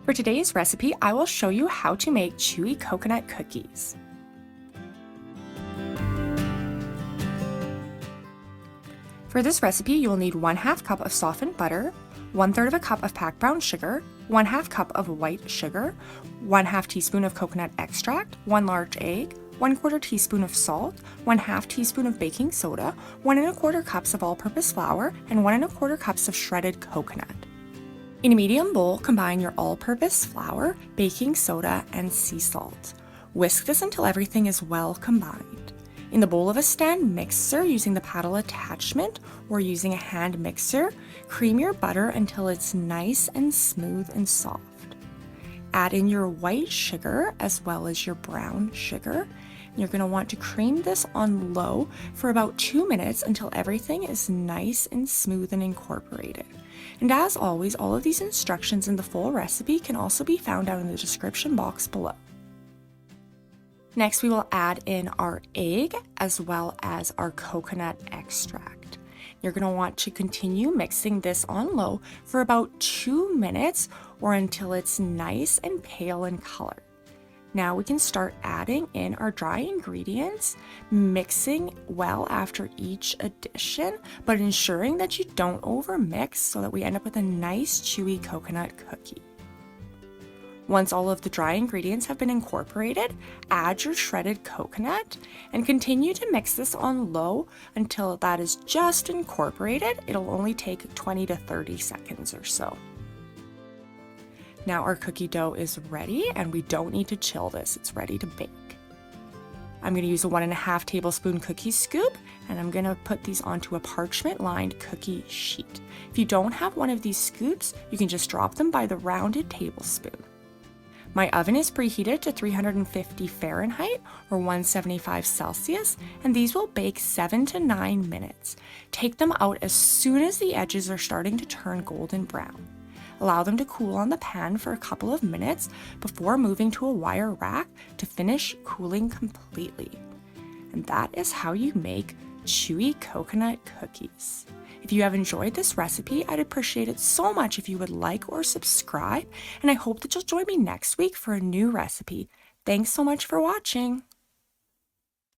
For today's recipe, I will show you how to make chewy coconut cookies. For this recipe, you will need 1/2 cup of softened butter, 1/3 of a cup of packed brown sugar, 1/2 cup of white sugar, 1/2 teaspoon of coconut extract, 1 large egg, 1/4 teaspoon of salt, 1/2 teaspoon of baking soda, 1 1/4 cups of all-purpose flour, and 1 1/4 cups of shredded coconut. In a medium bowl, combine your all-purpose flour, baking soda, and sea salt. Whisk this until everything is well combined. In the bowl of a stand mixer using the paddle attachment or using a hand mixer, cream your butter until it's nice and smooth and soft. Add in your white sugar as well as your brown sugar. You're going to want to cream this on low for about 2 minutes until everything is nice and smooth and incorporated. And as always, all of these instructions in the full recipe can also be found down in the description box below. Next, we will add in our egg as well as our coconut extract. You're going to want to continue mixing this on low for about 2 minutes or until it's nice and pale in color. Now we can start adding in our dry ingredients, mixing well after each addition, but ensuring that you don't overmix so that we end up with a nice chewy coconut cookie. Once all of the dry ingredients have been incorporated, add your shredded coconut and continue to mix this on low until that is just incorporated. It'll only take 20 to 30 seconds or so. Now our cookie dough is ready and we don't need to chill this. It's ready to bake. I'm going to use a 1.5 tablespoon cookie scoop and I'm going to put these onto a parchment lined cookie sheet. If you don't have one of these scoops, you can just drop them by the rounded tablespoon. My oven is preheated to 350 Fahrenheit or 175 Celsius, and these will bake 7 to 9 minutes. Take them out as soon as the edges are starting to turn golden brown. Allow them to cool on the pan for a couple of minutes before moving to a wire rack to finish cooling completely. And that is how you make chewy coconut cookies. If you have enjoyed this recipe, I'd appreciate it so much if you would like or subscribe, and I hope that you'll join me next week for a new recipe. Thanks so much for watching.